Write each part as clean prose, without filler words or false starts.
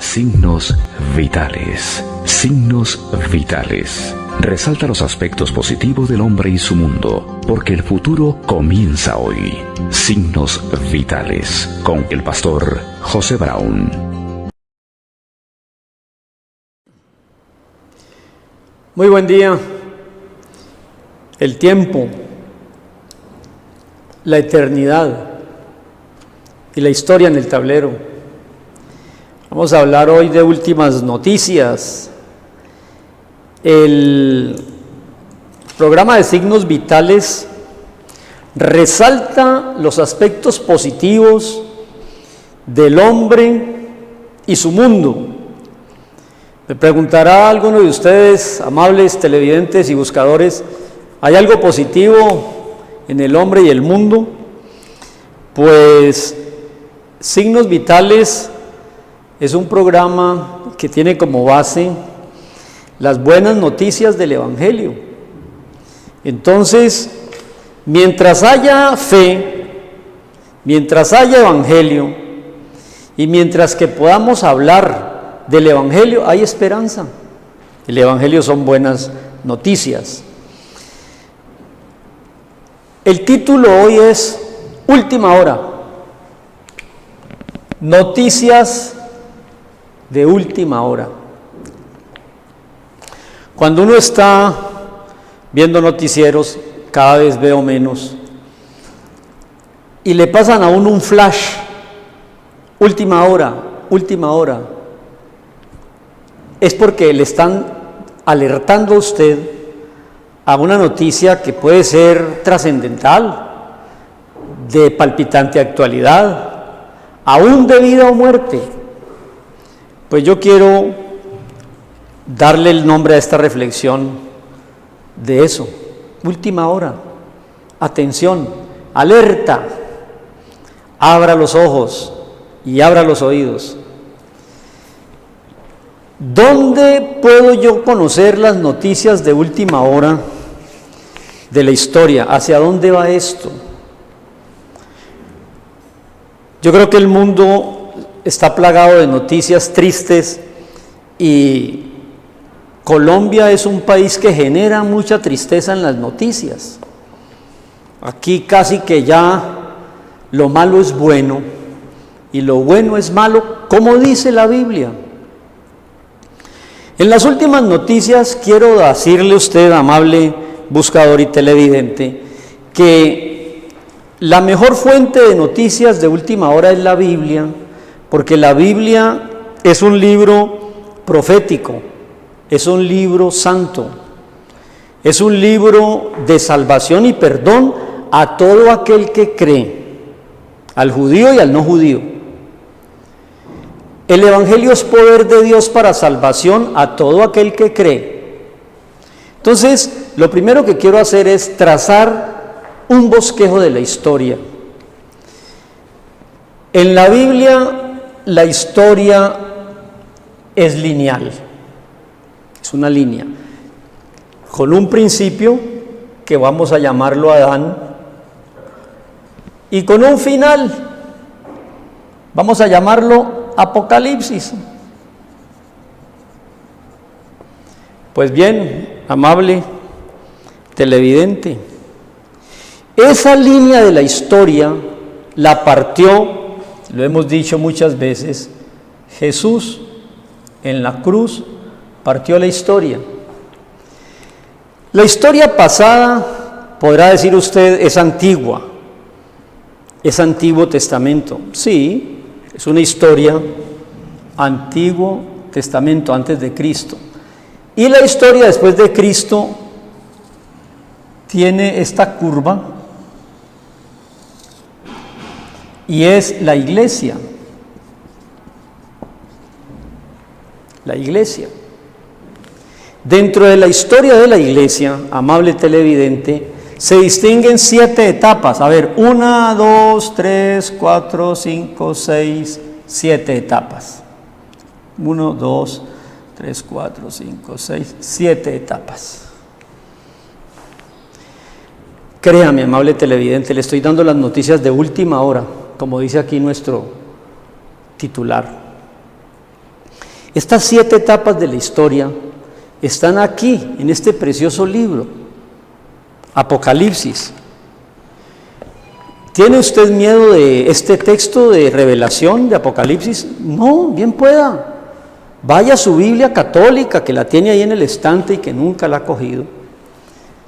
Signos vitales. Signos vitales. Resalta los aspectos positivos del hombre y su mundo, porque el futuro comienza hoy. Signos vitales, con el pastor José Brown. Muy buen día. El tiempo, la eternidad y la historia en el tablero. Vamos a hablar hoy de últimas noticias. El programa de signos vitales resalta los aspectos positivos del hombre y su mundo. Me preguntará alguno de ustedes, amables televidentes y buscadores, ¿hay algo positivo en el hombre y el mundo? Pues Signos Vitales es un programa que tiene como base las buenas noticias del Evangelio. Entonces, mientras haya fe, mientras haya Evangelio y mientras que podamos hablar del Evangelio, hay esperanza. El Evangelio son buenas noticias. El título hoy es Última Hora. Noticias de última hora. Cuando uno está viendo noticieros, cada vez veo menos, y le pasan a uno un flash, última hora, es porque le están alertando a usted a una noticia que puede ser trascendental, de palpitante actualidad, aún de vida o muerte. Pues yo quiero darle el nombre a esta reflexión de eso, última hora, atención, alerta, abra los ojos y abra los oídos. ¿Dónde puedo yo conocer las noticias de última hora de la historia? ¿Hacia dónde va esto? Yo creo que el mundo está plagado de noticias tristes y Colombia es un país que genera mucha tristeza en las noticias. Aquí casi que ya lo malo es bueno y lo bueno es malo, como dice la Biblia. En las últimas noticias quiero decirle a usted, amable buscador y televidente, que la mejor fuente de noticias de última hora es la Biblia, porque la Biblia es un libro profético, es un libro santo, es un libro de salvación y perdón a todo aquel que cree, al judío y al no judío. El Evangelio es poder de Dios para salvación a todo aquel que cree. Entonces, lo primero que quiero hacer es trazar un bosquejo de la historia. En la Biblia, la historia es lineal, es una línea, con un principio que vamos a llamarlo Adán, y con un final, vamos a llamarlo Apocalipsis. Pues bien, amable televidente, esa línea de la historia la partió, lo hemos dicho muchas veces, Jesús en la cruz partió la historia. La historia pasada, podrá decir usted, es antigua, es Antiguo Testamento. Sí, es una historia, Antiguo Testamento, antes de Cristo. Y la historia después de Cristo tiene esta curva y es la iglesia. La iglesia. Dentro de la historia de la iglesia, amable televidente, se distinguen 7 etapas. A ver, 1, 2, 3, 4, 5, 6, 7 etapas. 1, 2, 3, 4, 5, 6, 7 etapas. Créame, amable televidente, le estoy dando las noticias de última hora, como dice aquí nuestro titular. Estas 7 etapas de la historia están aquí, en este precioso libro, Apocalipsis. ¿Tiene usted miedo de este texto de revelación de Apocalipsis? No, bien pueda. Vaya a su Biblia católica, que la tiene ahí en el estante y que nunca la ha cogido.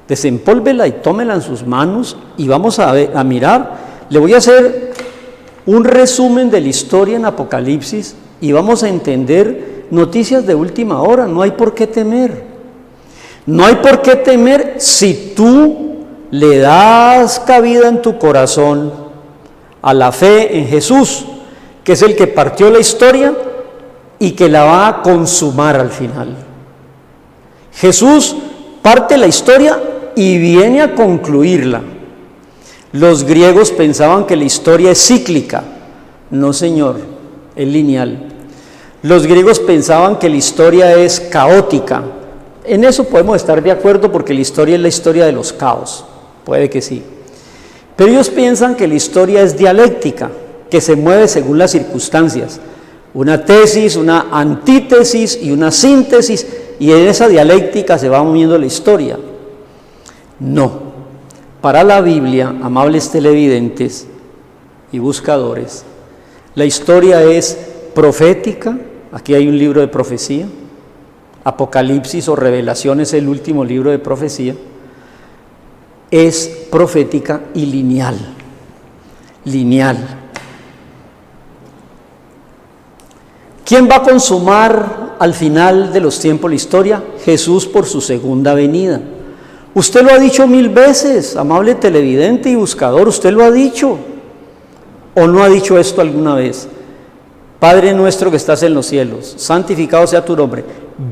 Desempólvela y tómela en sus manos y vamos a mirar. Le voy a hacer un resumen de la historia en Apocalipsis y vamos a entender noticias de última hora. No hay por qué temer. No hay por qué temer si tú le das cabida en tu corazón a la fe en Jesús, que es el que partió la historia y que la va a consumar al final. Jesús parte la historia y viene a concluirla. Los griegos pensaban que la historia es cíclica. No, señor, es lineal. Los griegos pensaban que la historia es caótica. En eso podemos estar de acuerdo porque la historia es la historia de los caos. Puede que sí. Pero ellos piensan que la historia es dialéctica, que se mueve según las circunstancias. Una tesis, una antítesis y una síntesis, y en esa dialéctica se va moviendo la historia. No. Para la Biblia, amables televidentes y buscadores, la historia es profética. Aquí hay un libro de profecía. Apocalipsis o Revelación es el último libro de profecía. Es profética y lineal. Lineal. ¿Quién va a consumar al final de los tiempos la historia? Jesús por su segunda venida. Usted lo ha dicho 1000 veces, amable televidente y buscador, usted lo ha dicho. ¿O no ha dicho esto alguna vez? Padre nuestro que estás en los cielos, santificado sea tu nombre.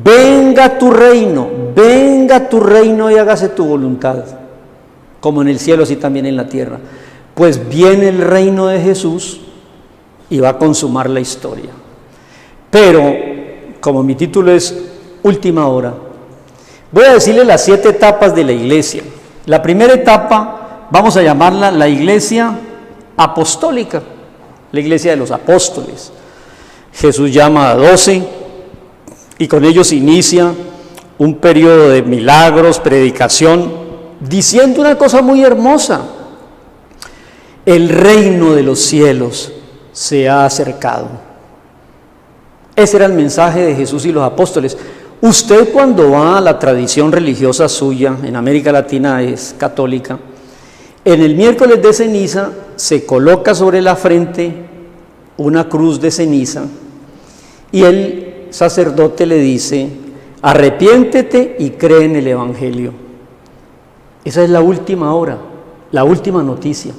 Venga tu reino y hágase tu voluntad, como en el cielo así también en la tierra. Pues viene el reino de Jesús y va a consumar la historia. Pero, como mi título es Última Hora, voy a decirle las 7 etapas de la iglesia. La primera etapa vamos a llamarla la iglesia apostólica, la iglesia de los apóstoles. Jesús llama a 12 y con ellos inicia un periodo de milagros, predicación, diciendo una cosa muy hermosa: el reino de los cielos se ha acercado. Ese era el mensaje de Jesús y los apóstoles. Usted, cuando va a la tradición religiosa suya, en América Latina es católica, en el miércoles de ceniza se coloca sobre la frente una cruz de ceniza y el sacerdote le dice: arrepiéntete y cree en el Evangelio. Esa es la última hora, la última noticia.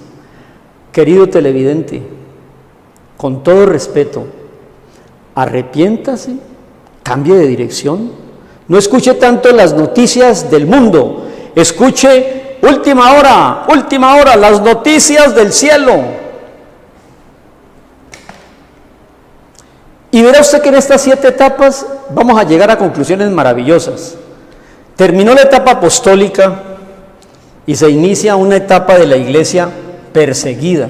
Querido televidente, con todo respeto, arrepiéntase, cambie de dirección, no escuche tanto las noticias del mundo, escuche última hora, las noticias del cielo. Y verá usted que en estas 7 etapas vamos a llegar a conclusiones maravillosas. Terminó la etapa apostólica y se inicia una etapa de la iglesia perseguida.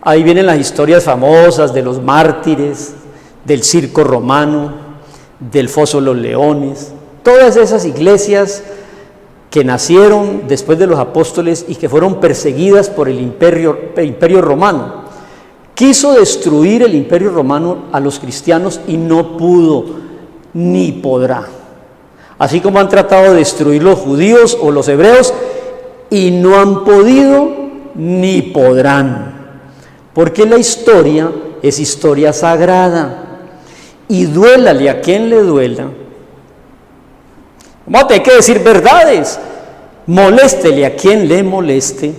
Ahí vienen las historias famosas de los mártires, del circo romano, del foso de los leones, todas esas iglesias que nacieron después de los apóstoles y que fueron perseguidas por el imperio romano. Quiso destruir el imperio romano a los cristianos y no pudo ni podrá. Así como han tratado de destruir los judíos o los hebreos y no han podido ni podrán. Porque la historia es historia sagrada. Y duélale a quien le duela. ¿Cómo te hay que decir verdades? Moléstele a quien le moleste.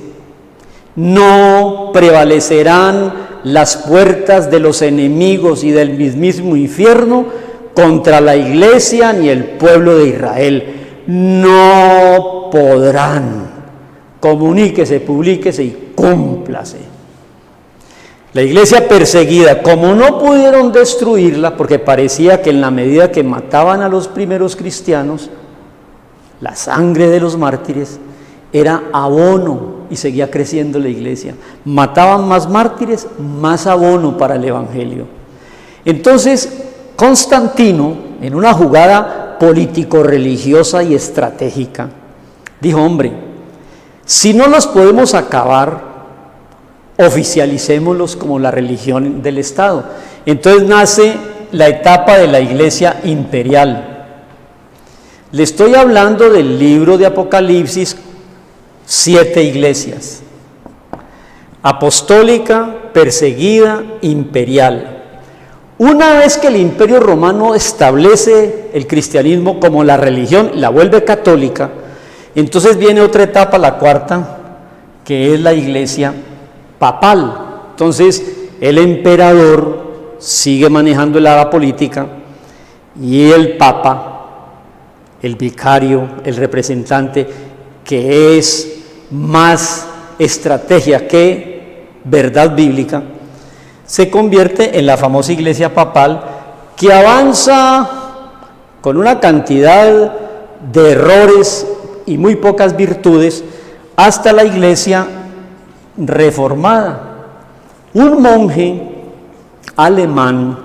No prevalecerán las puertas de los enemigos y del mismísimo infierno contra la iglesia ni el pueblo de Israel. No podrán. Comuníquese, publíquese y cúmplase. La iglesia perseguida, como no pudieron destruirla, porque parecía que en la medida que mataban a los primeros cristianos, la sangre de los mártires era abono y seguía creciendo la iglesia. Mataban más mártires, más abono para el evangelio. Entonces, Constantino, en una jugada político-religiosa y estratégica, dijo: hombre, si no los podemos acabar, oficialicémoslos como la religión del Estado. Entonces nace la etapa de la Iglesia imperial. Le estoy hablando del libro de Apocalipsis, 7 iglesias: apostólica, perseguida, imperial. Una vez que el Imperio Romano establece el cristianismo como la religión, la vuelve católica, entonces viene otra etapa, la cuarta, que es la Iglesia papal. Entonces el emperador sigue manejando el área política y el papa, el vicario, el representante, que es más estrategia que verdad bíblica, se convierte en la famosa Iglesia papal, que avanza con una cantidad de errores y muy pocas virtudes hasta la Iglesia reformada. Un monje alemán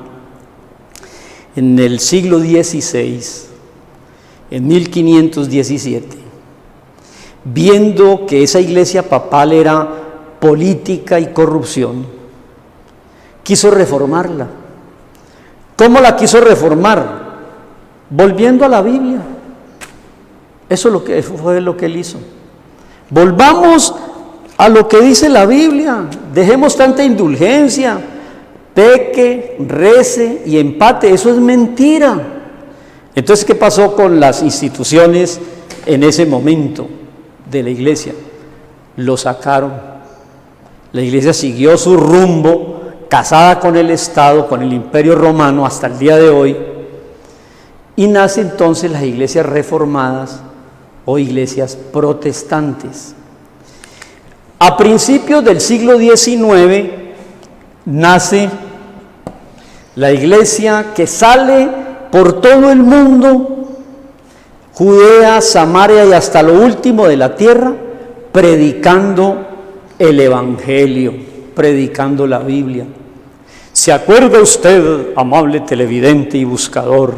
en el siglo XVI, en 1517, viendo que esa Iglesia papal era política y corrupción, quiso reformarla. ¿Cómo la quiso reformar? Volviendo a la Biblia. Eso fue lo que él hizo. Volvamos a lo que dice la Biblia, dejemos tanta indulgencia, peque, rece y empate, eso es mentira. Entonces, ¿qué pasó con las instituciones en ese momento de la Iglesia? Lo sacaron. La Iglesia siguió su rumbo, casada con el Estado, con el Imperio Romano hasta el día de hoy, y nace entonces las iglesias reformadas o iglesias protestantes. A principios del siglo XIX nace la iglesia que sale por todo el mundo, Judea, Samaria y hasta lo último de la tierra, predicando el Evangelio, predicando la Biblia. ¿Se acuerda usted, amable televidente y buscador,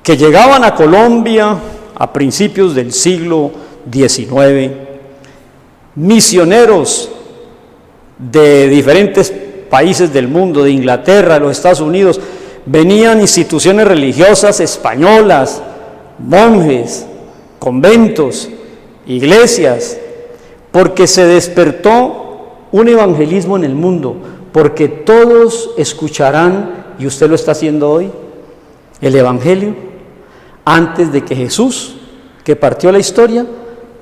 que llegaban a Colombia a principios del siglo XIX misioneros de diferentes países del mundo, de Inglaterra, de los Estados Unidos? Venían instituciones religiosas españolas, monjes, conventos, iglesias, porque se despertó un evangelismo en el mundo, porque todos escucharán, y usted lo está haciendo hoy, el evangelio, antes de que Jesús, que partió la historia,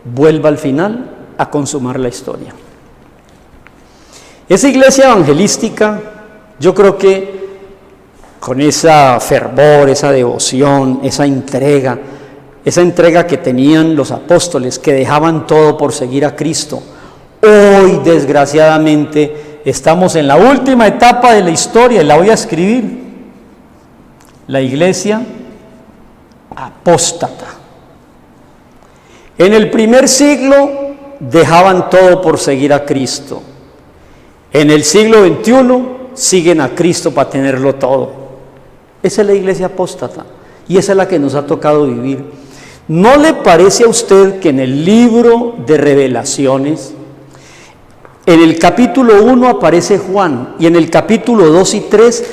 vuelva al final a consumar la historia. Esa iglesia evangelística, yo creo que con esa fervor, esa devoción, esa entrega que tenían los apóstoles, que dejaban todo por seguir a Cristo, hoy desgraciadamente estamos en la última etapa de la historia, y la voy a escribir: la iglesia apóstata. En el primer siglo dejaban todo por seguir a Cristo. En el siglo XXI siguen a Cristo para tenerlo todo. Esa es la iglesia apóstata, y esa es la que nos ha tocado vivir. ¿No le parece a usted que en el libro de Revelaciones, en el capítulo 1 aparece Juan, y en el capítulo 2 y 3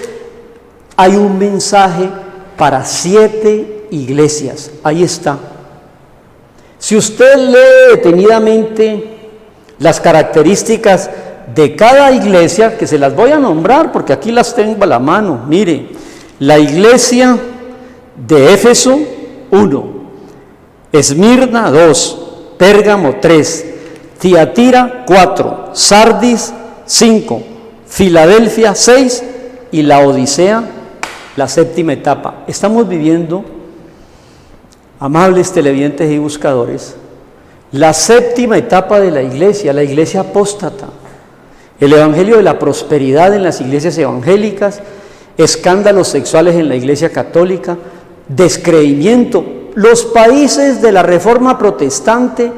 hay un mensaje para 7 iglesias? Ahí está. Si usted lee detenidamente las características de cada iglesia, que se las voy a nombrar porque aquí las tengo a la mano. Mire, la iglesia de Éfeso, 1, Esmirna, 2, Pérgamo, 3, Tiatira, 4, Sardis, 5, Filadelfia, 6 y la Odisea, la 7ª etapa. Estamos viviendo, amables televidentes y buscadores, la 7ª etapa de la iglesia apóstata. El evangelio de la prosperidad en las iglesias evangélicas, escándalos sexuales en la iglesia católica, descreimiento. Los países de la Reforma protestante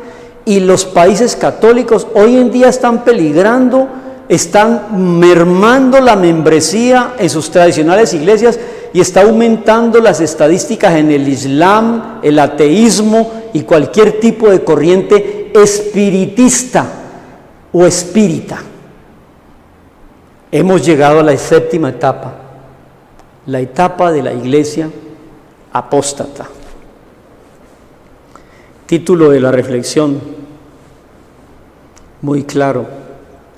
y los países católicos hoy en día están peligrando están mermando la membresía en sus tradicionales iglesias y está aumentando las estadísticas en el Islam, el ateísmo y cualquier tipo de corriente espiritista o espírita. Hemos llegado a la séptima etapa, la etapa de la iglesia apóstata. Título de la reflexión, muy claro,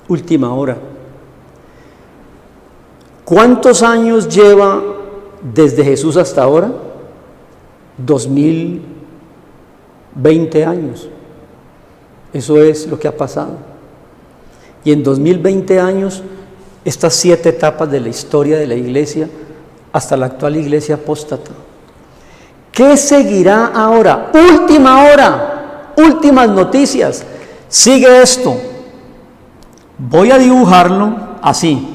última hora. ¿Cuántos años lleva desde Jesús hasta ahora? 2020 años. Eso es lo que ha pasado. Y en 2020 años, estas 7 etapas de la historia de la iglesia hasta la actual iglesia apóstata. ¿Qué seguirá ahora? Última hora, últimas noticias. Sigue esto. Voy a dibujarlo así.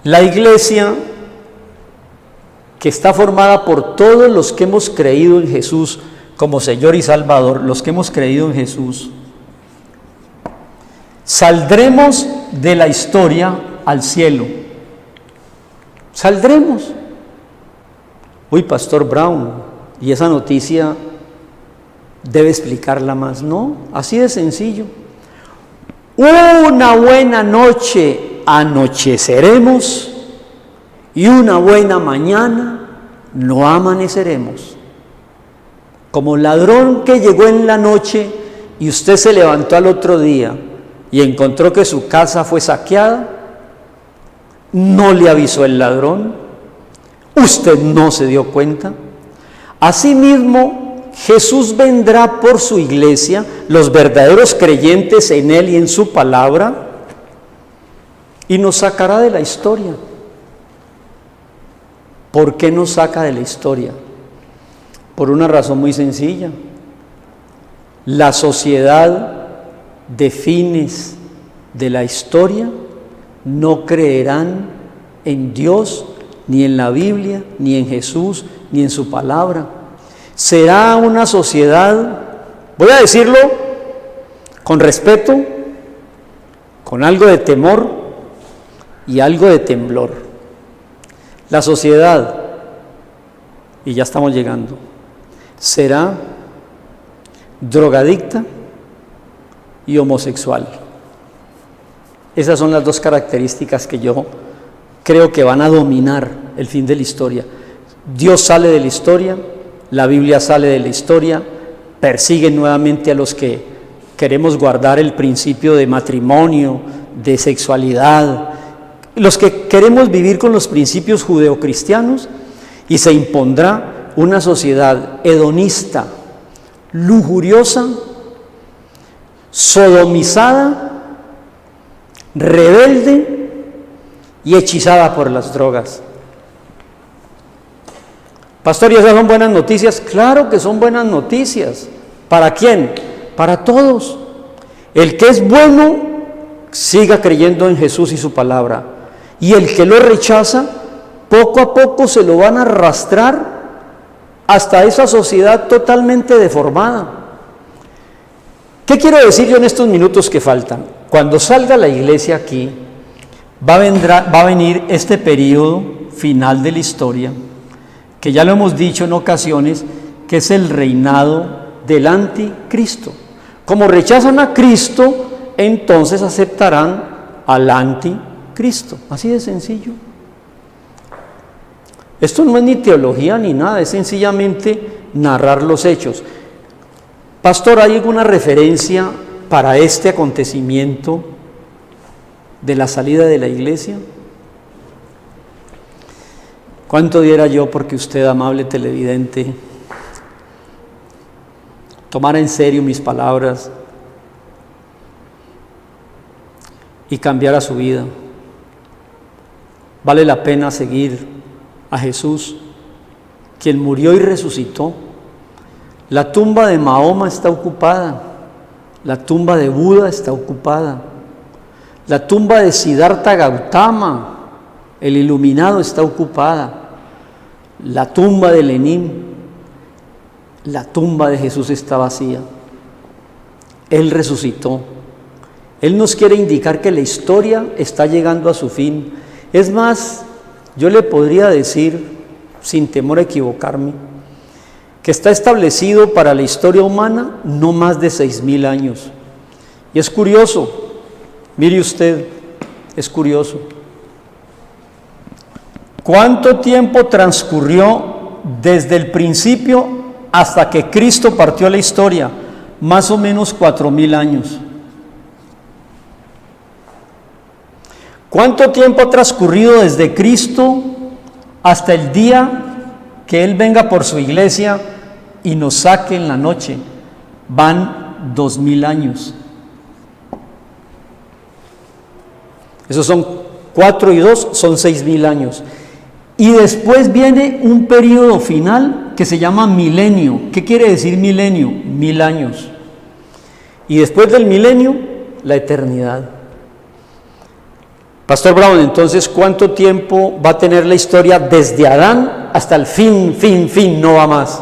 La iglesia, que está formada por todos los que hemos creído en Jesús como Señor y Salvador, los que hemos creído en Jesús, saldremos de la historia al cielo. Saldremos. Uy, Pastor Brown, y esa noticia debe explicarla más. No, así de sencillo. Una buena noche anocheceremos y una buena mañana no amaneceremos. Como ladrón que llegó en la noche y usted se levantó al otro día y encontró que su casa fue saqueada, no le avisó el ladrón, usted no se dio cuenta. Asimismo, Jesús vendrá por su iglesia, los verdaderos creyentes en Él y en su palabra, y nos sacará de la historia. ¿Por qué nos saca de la historia? Por una razón muy sencilla. La sociedad de fines de la historia no creerán en Dios, ni en la Biblia, ni en Jesús, ni en su palabra. Será una sociedad, voy a decirlo con respeto, con algo de temor y algo de temblor. La sociedad, y ya estamos llegando, será drogadicta y homosexual. Esas son las 2 características que yo creo que van a dominar el fin de la historia. Dios sale de la historia, la Biblia sale de la historia, persigue nuevamente a los que queremos guardar el principio de matrimonio, de sexualidad, los que queremos vivir con los principios judeocristianos, y se impondrá una sociedad hedonista, lujuriosa, sodomizada, rebelde y hechizada por las drogas. Pastor, ¿y esas son buenas noticias? Claro que son buenas noticias. ¿Para quién? Para todos. El que es bueno, siga creyendo en Jesús y su palabra. Y el que lo rechaza, poco a poco se lo van a arrastrar hasta esa sociedad totalmente deformada. ¿Qué quiero decir yo en estos minutos que faltan? Cuando salga la iglesia aquí, va a venir este periodo final de la historia, que ya lo hemos dicho en ocasiones, que es el reinado del anticristo. Como rechazan a Cristo, entonces aceptarán al anticristo. Así de sencillo. Esto no es ni teología ni nada, es sencillamente narrar los hechos. Pastor, ¿hay alguna referencia para este acontecimiento de la salida de la iglesia? ¿Cuánto diera yo porque usted, amable televidente, tomara en serio mis palabras y cambiara su vida? Vale la pena seguir a Jesús, quien murió y resucitó. La tumba de Mahoma está ocupada, la tumba de Buda está ocupada, la tumba de Siddhartha Gautama, el iluminado, está ocupada, la tumba de Lenin, la tumba de Jesús está vacía. Él resucitó. Él nos quiere indicar que la historia está llegando a su fin. Es más, yo le podría decir, sin temor a equivocarme, que está establecido para la historia humana no más de 6.000 años. Y es curioso, mire usted, es curioso. ¿Cuánto tiempo transcurrió desde el principio hasta que Cristo partió la historia? Más o menos 4.000 años. ¿Cuánto tiempo ha transcurrido desde Cristo hasta el día que Él venga por su iglesia y nos saque en la noche? Van 2.000 años. Esos son 4 y 2, son 6.000 años. Y después viene un periodo final que se llama milenio. ¿Qué quiere decir milenio? 1.000 años. Y después del milenio, la eternidad. Pastor Brown, entonces, ¿cuánto tiempo va a tener la historia desde Adán hasta el fin, no va más?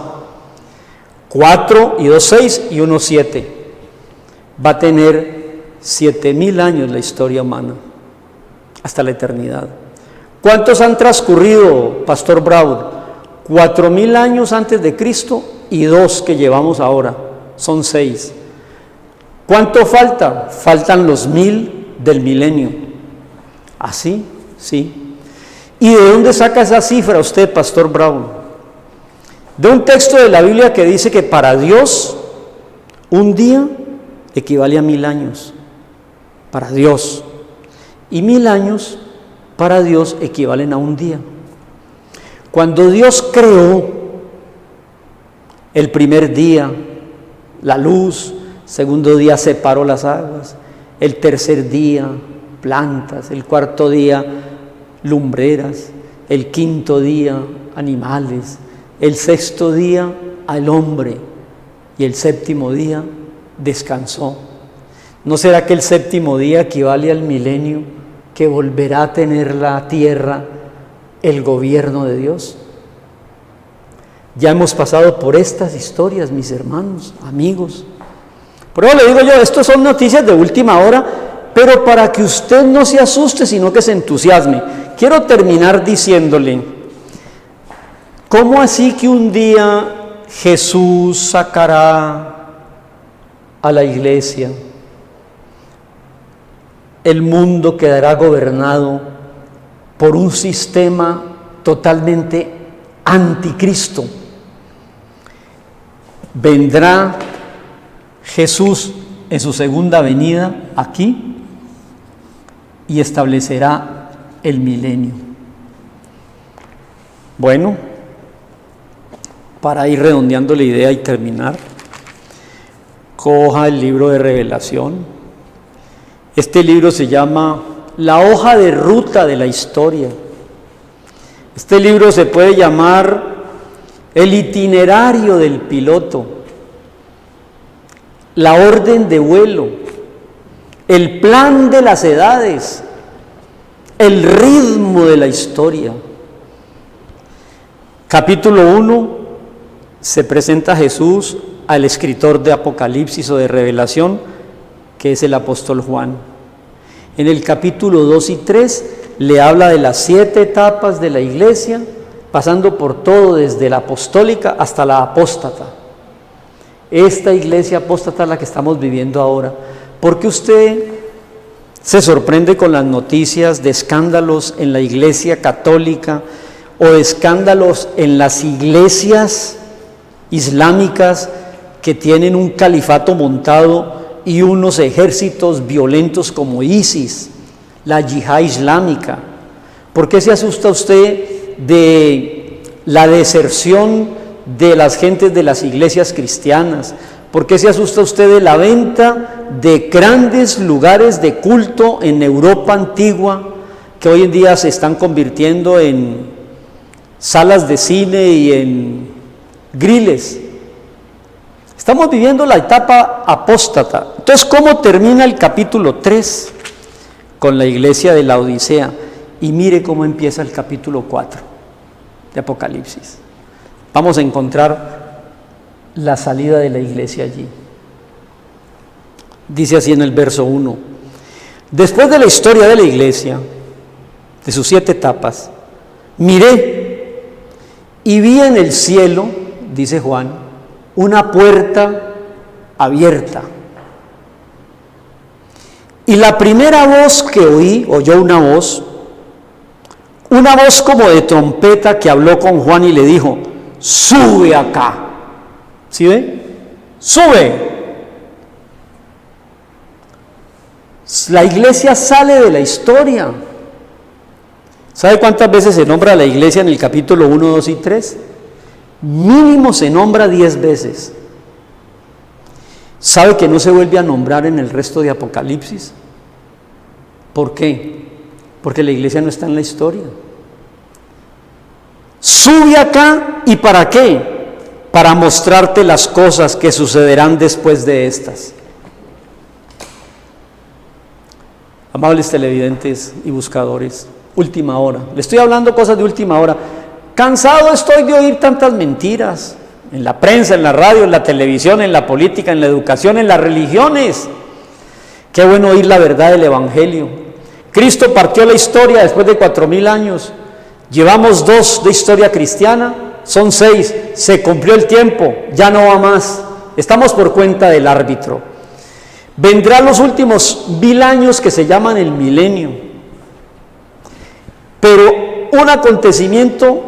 4 y 2, 6 y 1, 7. Va a tener 7.000 años la historia humana, hasta la eternidad. ¿Cuántos han transcurrido, Pastor Brown? 4.000 años antes de Cristo y 2 que llevamos ahora, son 6. ¿Cuánto falta? Faltan los 1.000 del milenio. ¿Así? Sí. ¿Y de dónde saca esa cifra usted, Pastor Brown? De un texto de la Biblia que dice que para Dios un día equivale a 1.000 años. Para Dios. Y 1.000 años para Dios equivalen a un día. Cuando Dios creó el primer día, la luz, segundo día separó las aguas, el tercer día plantas, el cuarto día lumbreras, el quinto día animales, el sexto día al hombre y el séptimo día descansó. ¿No será que el séptimo día equivale al milenio que volverá a tener la tierra el gobierno de Dios? Ya hemos pasado por estas historias, mis hermanos, amigos. Por eso le digo yo, esto son noticias de última hora, pero para que usted no se asuste, sino que se entusiasme. Quiero terminar diciéndole, ¿cómo así que un día Jesús sacará a la iglesia? El mundo quedará gobernado por un sistema totalmente anticristo. Vendrá Jesús en su segunda venida aquí y establecerá el milenio. Bueno, para ir redondeando la idea y terminar, coja el libro de Revelación. Este libro se llama La hoja de ruta de la historia. Este libro se puede llamar el itinerario del piloto, la orden de vuelo, el plan de las edades, el ritmo de la historia. Capítulo 1 se presenta Jesús al escritor de Apocalipsis o de Revelación, que es el apóstol Juan. En el capítulo 2 y 3 le habla de las 7 etapas de la iglesia, pasando por todo desde la apostólica hasta la apóstata. Esta iglesia apóstata es la que estamos viviendo ahora. ¿Por qué usted se sorprende con las noticias de escándalos en la iglesia católica o de escándalos en las iglesias islámicas que tienen un califato montado y unos ejércitos violentos como ISIS, la yihad islámica? ¿Por qué se asusta usted de la deserción de las gentes de las iglesias cristianas? ¿Por qué se asusta usted de la venta de grandes lugares de culto en Europa antigua que hoy en día se están convirtiendo en salas de cine y en griles? Estamos viviendo la etapa apóstata. Entonces, ¿cómo termina el capítulo 3? Con la iglesia de la Odisea. Y mire cómo empieza el capítulo 4 de Apocalipsis. Vamos a encontrar la salida de la iglesia allí. Dice así en el verso 1: Después de la historia de la iglesia, de sus 7 etapas, miré y vi en el cielo, dice Juan, una puerta abierta. Y la primera voz que oyó una voz como de trompeta que habló con Juan y le dijo: sube acá. ¿Sí ve? Sube. La iglesia sale de la historia. ¿Sabe cuántas veces se nombra a la iglesia en el capítulo 1, 2 y 3? Mínimo se nombra 10 veces. ¿Sabe que no se vuelve a nombrar en el resto de Apocalipsis? ¿Por qué? Porque la iglesia no está en la historia. Sube acá, ¿y para qué? Para mostrarte las cosas que sucederán después de estas. Amables televidentes y buscadores, última hora. Le estoy hablando cosas de última hora. Cansado estoy de oír tantas mentiras en la prensa, en la radio, en la televisión, en la política, en la educación, en las religiones. Qué bueno oír la verdad del Evangelio. Cristo partió la historia después de 4000 años. Llevamos 2 de historia cristiana, son 6. Se cumplió el tiempo, ya no va más. Estamos por cuenta del árbitro. Vendrán los últimos 1000 años que se llaman el milenio. Pero un acontecimiento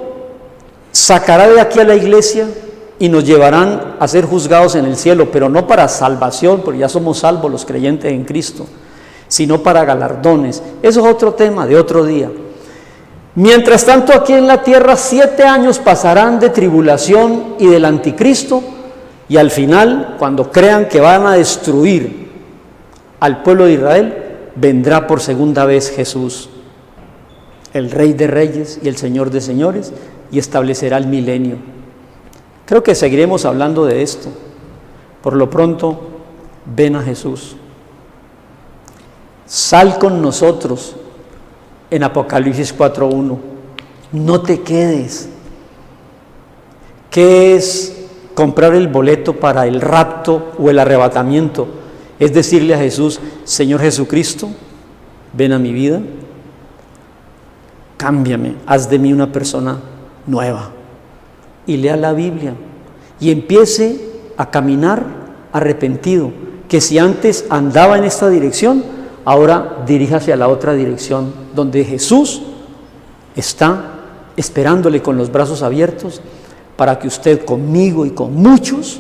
sacará de aquí a la iglesia y nos llevarán a ser juzgados en el cielo, pero no para salvación, porque ya somos salvos los creyentes en Cristo, sino para galardones. Eso es otro tema de otro día. Mientras tanto, aquí en la tierra 7 años pasarán de tribulación y del anticristo, y al final, cuando crean que van a destruir al pueblo de Israel, vendrá por segunda vez Jesús, el Rey de Reyes y el Señor de Señores, y establecerá el milenio. Creo que seguiremos hablando de esto. Por lo pronto, ven a Jesús. Sal con nosotros en Apocalipsis 4:1. No te quedes. ¿Qué es comprar el boleto para el rapto o el arrebatamiento? Es decirle a Jesús: Señor Jesucristo, ven a mi vida, cámbiame, haz de mí una persona nueva. Y lea la Biblia y empiece a caminar arrepentido, que si antes andaba en esta dirección, ahora diríjase a la otra dirección, donde Jesús está esperándole con los brazos abiertos, para que usted conmigo y con muchos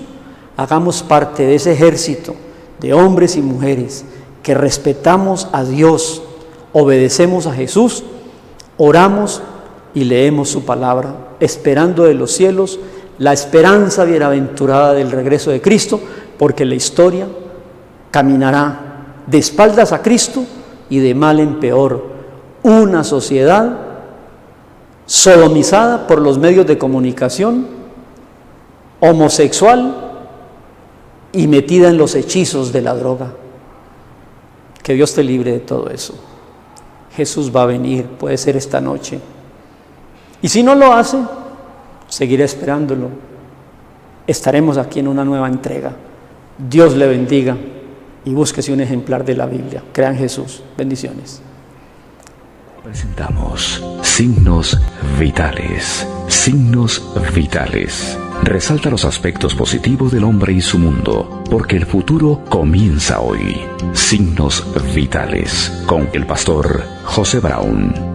hagamos parte de ese ejército de hombres y mujeres que respetamos a Dios, obedecemos a Jesús, oramos y leemos su palabra, esperando de los cielos la esperanza bienaventurada del regreso de Cristo, porque la historia caminará de espaldas a Cristo y de mal en peor. Una sociedad sodomizada por los medios de comunicación, homosexual y metida en los hechizos de la droga. Que Dios te libre de todo eso. Jesús va a venir, puede ser esta noche. Y si no lo hace, seguiré esperándolo. Estaremos aquí en una nueva entrega. Dios le bendiga y búsquese un ejemplar de la Biblia. Crea en Jesús. Bendiciones. Presentamos Signos Vitales. Signos Vitales. Resalta los aspectos positivos del hombre y su mundo, porque el futuro comienza hoy. Signos Vitales, con el pastor José Brown.